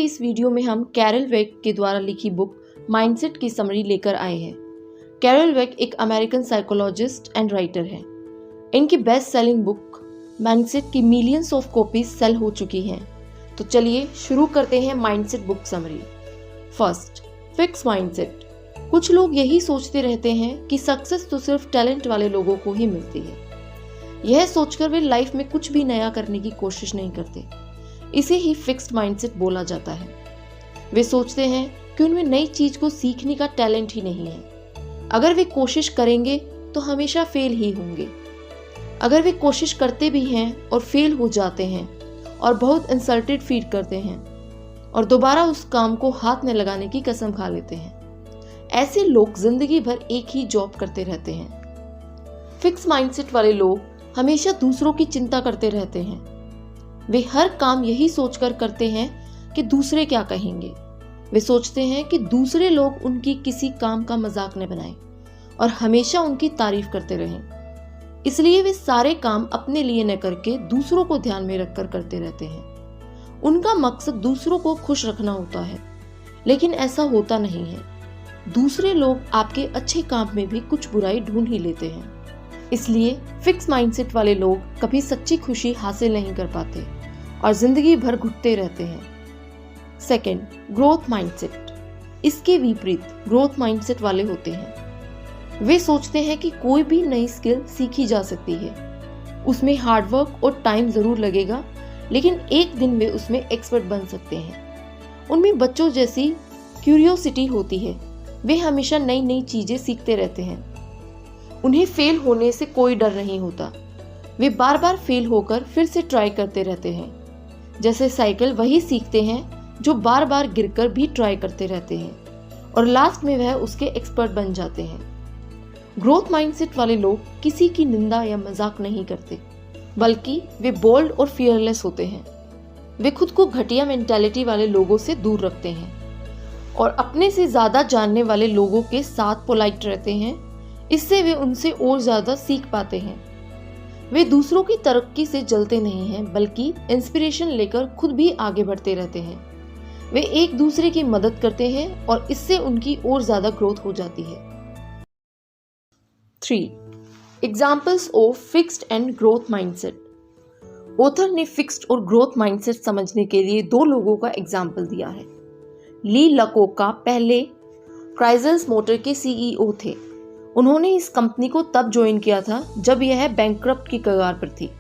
के इस वीडियो में हम कैरल वेक के द्वारा लिखी बुक माइंडसेट की समरी लेकर आए हैं। कैरल वेक एक अमेरिकन साइकोलॉजिस्ट एंड राइटर हैं। इनकी बेस्ट सेलिंग बुक माइंडसेट की मिलियंस ऑफ कॉपीज सेल हो चुकी हैं। तो चलिए शुरू करते हैं mindset book summary. First, fix mindset. कुछ लोग यही सोचते रहते हैं कि सक्सेस तो सिर्फ टैलेंट वाले लोगों को ही मिलती है। यह सोचकर वे लाइफ में कुछ भी नया करने की कोशिश नहीं करते। इसे ही फिक्स्ड माइंडसेट बोला जाता है। वे सोचते हैं कि उनमें नई चीज को सीखने का टैलेंट ही नहीं है। अगर वे कोशिश करेंगे तो हमेशा फेल ही होंगे। अगर वे कोशिश करते भी हैं और फेल हो जाते हैं और बहुत इंसल्टेड फील करते हैं और दोबारा उस काम को हाथ में लगाने की कसम खा लेते हैं। ऐसे लोग जिंदगी भर एक ही जॉब करते रहते हैं। फिक्स माइंडसेट वाले लोग हमेशा दूसरों की चिंता करते रहते हैं। वे हर काम यही सोचकर करते हैं कि दूसरे क्या कहेंगे। वे सोचते हैं कि दूसरे लोग उनकी किसी काम का मजाक न बनाएं और हमेशा उनकी तारीफ करते रहें। इसलिए वे सारे काम अपने लिए न करके दूसरों को ध्यान में रखकर करते रहते हैं। उनका मकसद दूसरों को खुश रखना होता है, लेकिन ऐसा होता नहीं है। दूसरे लोग आपके अच्छे काम में भी कुछ बुराई ढूंढ ही लेते हैं। इसलिए फिक्स माइंडसेट वाले लोग कभी सच्ची खुशी हासिल नहीं कर पाते और जिंदगी भर घुटते रहते हैं। Second, growth mindset. इसके विपरीत ग्रोथ माइंडसेट वाले होते हैं। वे सोचते हैं कि कोई भी नई स्किल सीखी जा सकती है। उसमें हार्डवर्क और टाइम जरूर लगेगा, लेकिन एक दिन वे उसमें एक्सपर्ट बन सकते हैं। उनमें बच्चों जैसी क्यूरियोसिटी होती है। वे हमेशा नई नई चीजें सीखते रहते हैं। उन्हें फेल होने से कोई डर नहीं होता। वे बार बार फेल होकर फिर से ट्राई करते रहते हैं। जैसे साइकिल वही सीखते हैं जो बार बार गिरकर भी ट्राई करते रहते हैं और लास्ट में वह उसके एक्सपर्ट बन जाते हैं। ग्रोथ माइंडसेट वाले लोग किसी की निंदा या मजाक नहीं करते, बल्कि वे बोल्ड और फियरलेस होते हैं। वे खुद को घटिया मेंटालिटी वाले लोगों से दूर रखते हैं और अपने से ज्यादा जानने वाले लोगों के साथ पोलाइट रहते हैं। इससे वे उनसे और ज्यादा सीख पाते हैं। वे दूसरों की तरक्की से जलते नहीं हैं, बल्कि इंस्पिरेशन लेकर खुद भी आगे बढ़ते रहते हैं। वे एक दूसरे की मदद करते हैं और इससे उनकी और ज्यादा ग्रोथ हो जाती है। 3. Examples of fixed and growth mindset. Author ने फिक्स्ड और ग्रोथ माइंडसेट समझने के लिए 2 लोगों का एग्जाम्पल दिया है। ली लकोका पहले क्राइजल्स मोटर के सीईओ थे। उन्होंने इस कंपनी को तब ज्वाइन किया था जब यह बैंकक्रप्ट की कगार पर थी।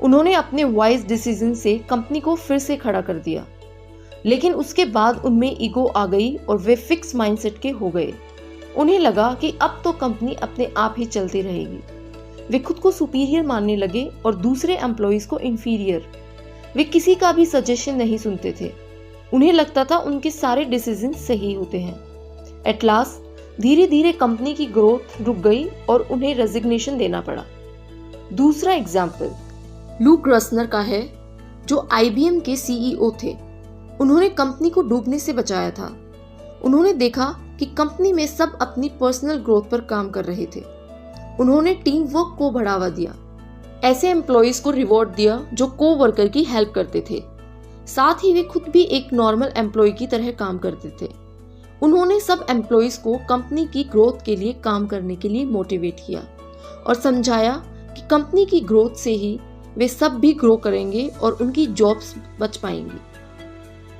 उन्होंने अपने वाइज डिसीजन से कंपनी को फिर से खड़ा कर दिया, लेकिन उसके बाद उनमें ईगो आ गई और वे फिक्स माइंडसेट के हो गए। उन्हें लगा कि अब तो कंपनी अपने आप ही चलती रहेगी। वे खुद को सुपीरियर मानने लगे और दूसरे एम्प्लॉइज को इंफीरियर। वे किसी का भी सजेशन नहीं सुनते थे। उन्हें लगता था उनके सारे डिसीजन सही होते हैं। एट लास्ट धीरे धीरे कंपनी की ग्रोथ रुक गई और उन्हें रेजिग्नेशन देना पड़ा। दूसरा एग्जाम्पल लुक रसनर का है, जो IBM के सीईओ थे। उन्होंने कंपनी को डूबने से बचाया था। उन्होंने देखा कि कंपनी में सब अपनी पर्सनल ग्रोथ पर काम कर रहे थे। उन्होंने टीम वर्क को बढ़ावा दिया, ऐसे एम्प्लॉइज को रिवॉर्ड दिया जो को-वर्कर की हेल्प करते थे। साथ ही वे खुद भी एक नॉर्मल एम्प्लॉय की तरह काम करते थे। उन्होंने सब एम्प्लॉइज को कंपनी की ग्रोथ के लिए काम करने के लिए मोटिवेट किया और समझाया कि कंपनी की ग्रोथ से ही वे सब भी ग्रो करेंगे और उनकी जॉब्स बच पाएंगी।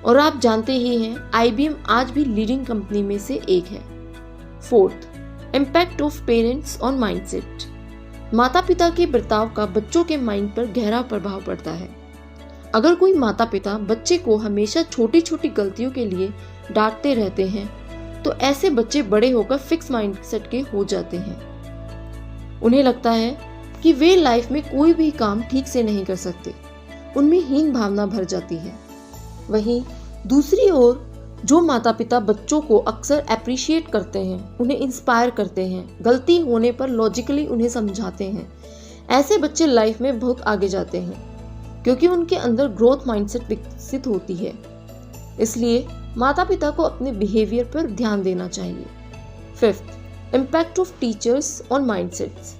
और आप जानते ही हैं, IBM आज भी लीडिंग कंपनी में से एक है। 4th, impact of parents on mindset. माता पिता के बर्ताव का बच्चों के माइंड पर गहरा प्रभाव पड़ता है। अगर कोई माता पिता बच्चे को हमेशा छोटी छोटी गलतियों के लिए डांटते रहते हैं, तो ऐसे बच्चे बड़े होकर फिक्स माइंडसेट के हो जाते हैं। उन्हें लगता है कि वे लाइफ में कोई भी काम ठीक से नहीं कर सकते। उनमें हीन भावना भर जाती है। वहीं दूसरी ओर जो माता पिता बच्चों को अक्सर अप्रिशिएट करते हैं, उन्हें इंस्पायर करते हैं, गलती होने पर लॉजिकली उन्हें समझाते हैं, ऐसे बच्चे लाइफ में बहुत आगे जाते हैं, क्योंकि उनके अंदर ग्रोथ माइंडसेट विकसित होती है। इसलिए माता पिता को अपने बिहेवियर पर ध्यान देना चाहिए। 5th, impact of teachers on mindsets.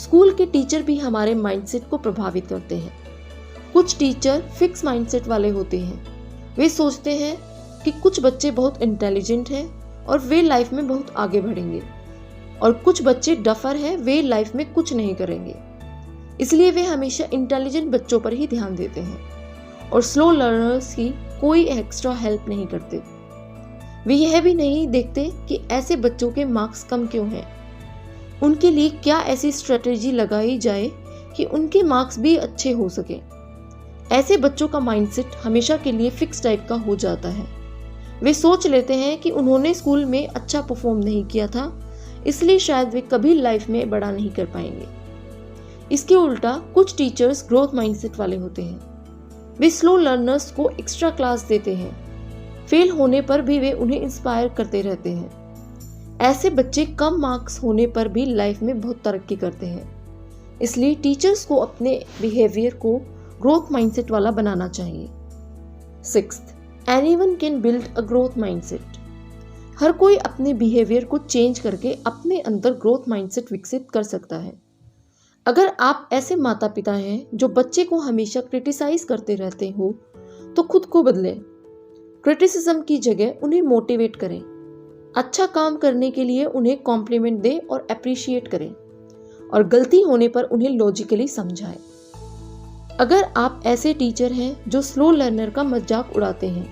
School के टीचर भी हमारे माइंडसेट को प्रभावित करते हैं। कुछ टीचर फिक्स माइंडसेट वाले होते हैं। वे सोचते हैं कि कुछ बच्चे बहुत इंटेलिजेंट हैं और वे लाइफ में बहुत आगे बढ़ेंगे, और कुछ बच्चे डफर हैं, वे लाइफ में कुछ नहीं करेंगे। इसलिए वे हमेशा इंटेलिजेंट बच्चों पर ही ध्यान देते हैं और स्लो लर्नर्स की कोई एक्स्ट्रा हेल्प नहीं करते। वे यह भी नहीं देखते कि ऐसे बच्चों के मार्क्स कम क्यों हैं। उनके लिए क्या ऐसी स्ट्रेटेजी लगाई जाए कि उनके मार्क्स भी अच्छे हो सके। ऐसे बच्चों का माइंडसेट हमेशा के लिए फिक्स टाइप का हो जाता है। वे सोच लेते हैं कि उन्होंने स्कूल में अच्छा परफॉर्म नहीं किया था, इसलिए शायद वे कभी लाइफ में बड़ा नहीं कर पाएंगे। इसके उल्टा कुछ टीचर्स ग्रोथ माइंडसेट वाले होते हैं। वे स्लो लर्नर्स को एक्स्ट्रा क्लास देते हैं। फेल होने पर भी वे उन्हें इंस्पायर करते रहते हैं। ऐसे बच्चे कम मार्क्स होने पर भी लाइफ में बहुत तरक्की करते हैं। इसलिए टीचर्स को अपने बिहेवियर को ग्रोथ माइंडसेट वाला बनाना चाहिए। 6th, anyone can build a growth mindset. हर कोई अपने बिहेवियर को चेंज करके अपने अंदर ग्रोथ माइंडसेट विकसित कर सकता है। अगर आप ऐसे माता पिता हैं जो बच्चे को हमेशा क्रिटिसाइज करते रहते हो, तो खुद को बदलें। क्रिटिसिज्म की जगह उन्हें मोटिवेट करें। अच्छा काम करने के लिए उन्हें कॉम्प्लीमेंट दें और अप्रिशिएट करें, और गलती होने पर उन्हें लॉजिकली समझाएं। अगर आप ऐसे टीचर हैं जो स्लो लर्नर का मजाक उड़ाते हैं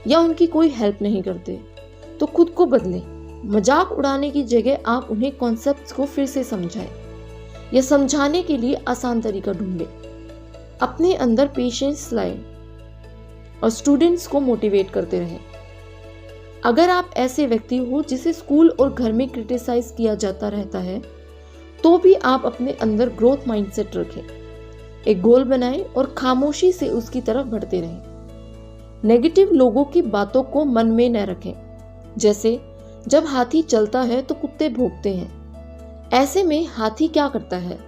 या उनकी कोई हेल्प नहीं करते, तो खुद को बदलें। मजाक उड़ाने की जगह आप उन्हें कॉन्सेप्ट्स को फिर से समझाएं या समझाने के लिए आसान तरीका ढूंढें। अपने अंदर पेशेंस लाएं और स्टूडेंट्स को मोटिवेट करते रहें। अगर आप ऐसे व्यक्ति हो जिसे स्कूल और घर में क्रिटिसाइज किया जाता रहता है, तो भी आप अपने अंदर ग्रोथ माइंडसेट रखें। एक गोल बनाएं और खामोशी से उसकी तरफ बढ़ते रहें। नेगेटिव लोगों की बातों को मन में न रखें। जैसे जब हाथी चलता है तो कुत्ते भौंकते हैं। ऐसे में हाथी क्या करता है?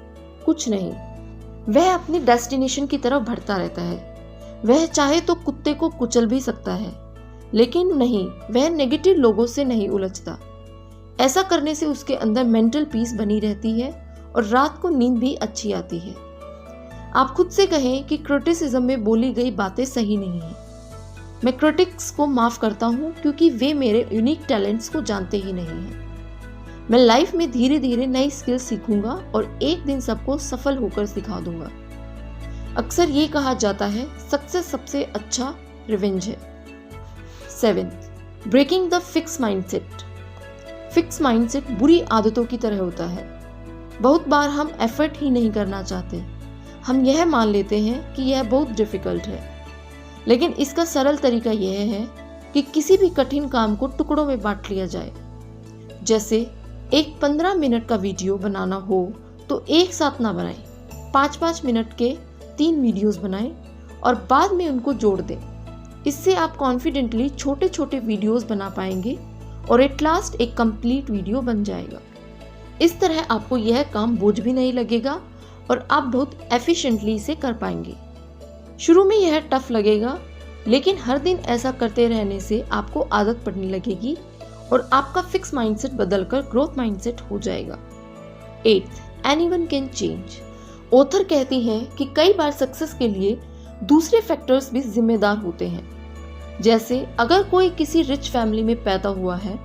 कुछ नहीं, वह अपनी डेस्टिनेशन की तरफ बढ़ता रहता है। वह चाहे तो कुत्ते को कुचल भी सकता है, लेकिन नहीं, वह नेगेटिव लोगों से नहीं उलझता। ऐसा करने से उसके अंदर मेंटल पीस बनी रहती है और रात को नींद भी अच्छी आती है। आप खुद से कहें कि क्रिटिसिज्म में बोली गई बातें सही नहीं हैं। मैं क्रिटिक्स को माफ करता हूँ क्योंकि वे मेरे यूनिक टैलेंट्स को जानते ही नहीं हैं। मैं लाइफ में धीरे धीरे नई स्किल्स सीखूंगा और एक दिन सबको सफल होकर सिखा दूंगा। अक्सर ये कहा जाता है, सक्सेस सबसे अच्छा रिवेंज है। 7th, breaking the fix mindset. Fix mindset बुरी आदतों की तरह होता है। बहुत बार हम एफर्ट ही नहीं करना चाहते। हम यह मान लेते हैं कि यह बहुत डिफिकल्ट है, लेकिन इसका सरल तरीका यह है कि किसी भी कठिन काम को टुकड़ों में बांट लिया जाए। जैसे एक 15 मिनट का वीडियो बनाना हो तो एक साथ ना बनाएं। 5-5 मिनट के 3 वीडियोस बनाएं और बाद में उनको जोड़ दें। इससे आप कॉन्फिडेंटली छोटे छोटे वीडियोस बना पाएंगे और एट लास्ट एक कंप्लीट वीडियो बन जाएगा। इस तरह आपको यह काम बोझ भी नहीं लगेगा और आप बहुत एफिशिएंटली इसे कर पाएंगे। शुरू में यह टफ लगेगा, लेकिन हर दिन ऐसा करते रहने से आपको आदत पड़ने लगेगी और आपका फिक्स माइंडसेट बदलकर ग्रोथ माइंडसेट हो जाएगा। 8th, anyone can change. Author कहती हैं कि कई बार सक्सेस के लिए दूसरे फैक्टर्स भी जिम्मेदार होते हैं। जैसे अगर कोई किसी रिच फैमिली में पैदा हुआ है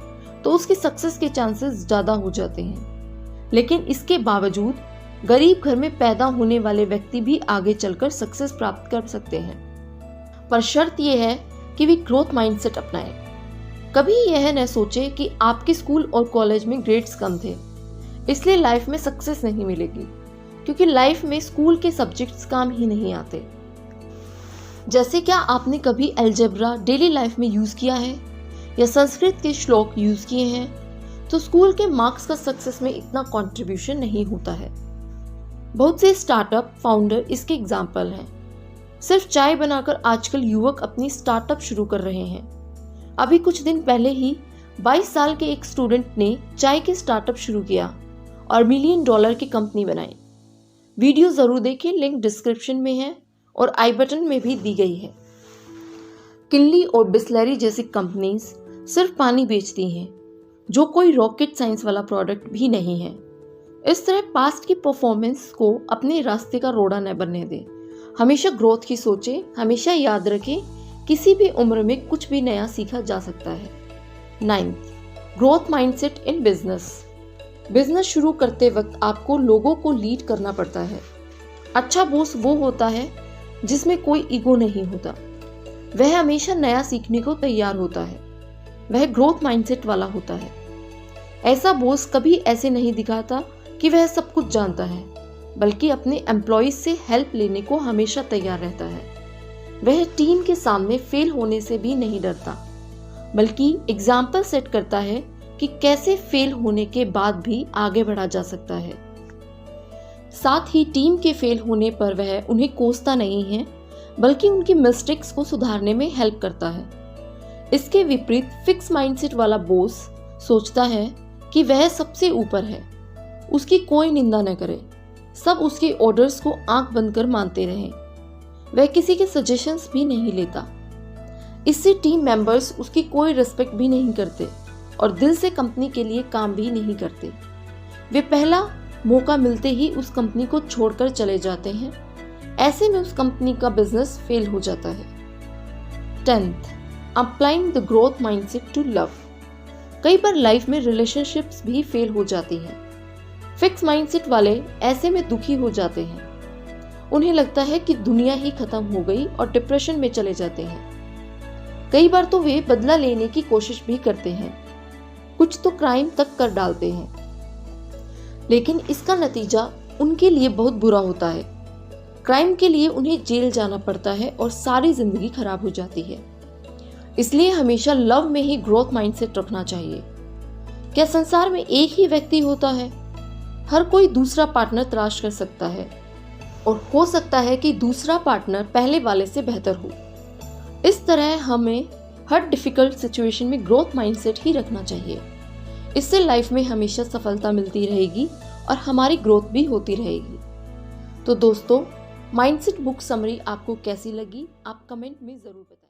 तो उसकी सक्सेस के चांसेस ज़्यादा हो जाते हैं, लेकिन इसके बावजूद गरीब घर में पैदा होने वाले व्यक्ति भी आगे चलकर सक्सेस प्राप्त कर सकते हैं। पर शर्त यह है कि वे ग्रोथ माइंडसेट अपनाएं। कभी यह न सोचे कि आपके स्कूल और कॉलेज में ग्रेड्स कम थे, इसलिए लाइफ में सक्सेस नहीं मिलेगी, क्योंकि लाइफ में स्कूल के सब्जेक्ट्स काम ही नहीं आते। जैसे क्या आपने कभी अलजेब्रा डेली लाइफ में यूज़ किया है या संस्कृत के श्लोक यूज़ किए हैं, तो स्कूल के मार्क्स का सक्सेस में इतना कंट्रीब्यूशन नहीं होता है। बहुत से स्टार्टअप फाउंडर इसके एग्जाम्पल हैं। सिर्फ चाय बनाकर आजकल युवक अपनी स्टार्टअप शुरू कर रहे हैं। अभी कुछ दिन पहले ही 22 साल के एक स्टूडेंट ने चाय के स्टार्टअप शुरू किया और $1 मिलियन की कंपनी बनाई। वीडियो ज़रूर देखें, लिंक डिस्क्रिप्शन में है और आई बटन में भी दी गई है। किनली और बिस्लरी जैसी कंपनीज सिर्फ पानी बेचती हैं, जो कोई रॉकेट साइंस वाला प्रोडक्ट भी नहीं है। इस तरह पास्ट की परफॉर्मेंस को अपने रास्ते का रोड़ा न बनने दें। हमेशा ग्रोथ की सोचें। हमेशा याद रखें किसी भी उम्र में कुछ भी नया सीखा जा सकता है। 9th, growth mindset in business. Business शुरू करते वक्त आपको लोगों को लीड करना पड़ता है। अच्छा बॉस वो होता है जिसमें कोई ईगो नहीं होता। वह हमेशा नया सीखने को तैयार होता है। वह ग्रोथ माइंडसेट वाला होता है। ऐसा बॉस कभी ऐसे नहीं दिखाता कि वह सब कुछ जानता है, बल्कि अपने एम्प्लॉयज से हेल्प लेने को हमेशा तैयार रहता है। वह टीम के सामने फेल होने से भी नहीं डरता, बल्कि एग्जाम्पल सेट करता है कि कैसे फेल होने के बाद भी आगे बढ़ा जा सकता है। साथ ही टीम के फेल होने पर वह उन्हें कोसता नहीं है, बल्कि उनकी मिस्टेक्स को सुधारने में हेल्प करता है। इसके विपरीत फिक्स माइंडसेट वाला बॉस सोचता है कि वह सबसे ऊपर है, उसकी कोई निंदा न करे, सब उसके ऑर्डर्स को आंख बंद कर मानते रहें। वह किसी के सजेशंस भी नहीं लेता। इससे टीम मेंबर्स उसकी कोई रिस्पेक्ट भी नहीं करते और दिल से कंपनी के लिए काम भी नहीं करते। वे पहला मौका मिलते ही उस कंपनी को छोड़कर चले जाते हैं। ऐसे में उस कंपनी का बिजनेस फेल हो जाता है। 10th, applying the growth mindset to love. कई बार लाइफ में रिलेशनशिप्स भी फेल हो जाती हैं। फिक्स माइंडसेट वाले ऐसे में दुखी हो जाते हैं। उन्हें लगता है कि दुनिया ही खत्म हो गई और डिप्रेशन में चले जाते हैं। कई बार तो वे बदला लेने की कोशिश भी करते हैं, कुछ तो क्राइम तक कर डालते हैं, लेकिन इसका नतीजा उनके लिए बहुत बुरा होता है। क्राइम के लिए उन्हें जेल जाना पड़ता है और सारी जिंदगी खराब हो जाती है। इसलिए हमेशा लव में ही ग्रोथ माइंडसेट रखना चाहिए। क्या संसार में एक ही व्यक्ति होता है? हर कोई दूसरा पार्टनर तलाश कर सकता है और हो सकता है कि दूसरा पार्टनर पहले वाले से बेहतर हो। इस तरह हमें हर डिफिकल्ट सिचुएशन में ग्रोथ माइंडसेट ही रखना चाहिए। इससे लाइफ में हमेशा सफलता मिलती रहेगी और हमारी ग्रोथ भी होती रहेगी। तो दोस्तों, माइंडसेट बुक समरी आपको कैसी लगी, आप कमेंट में ज़रूर बताएं।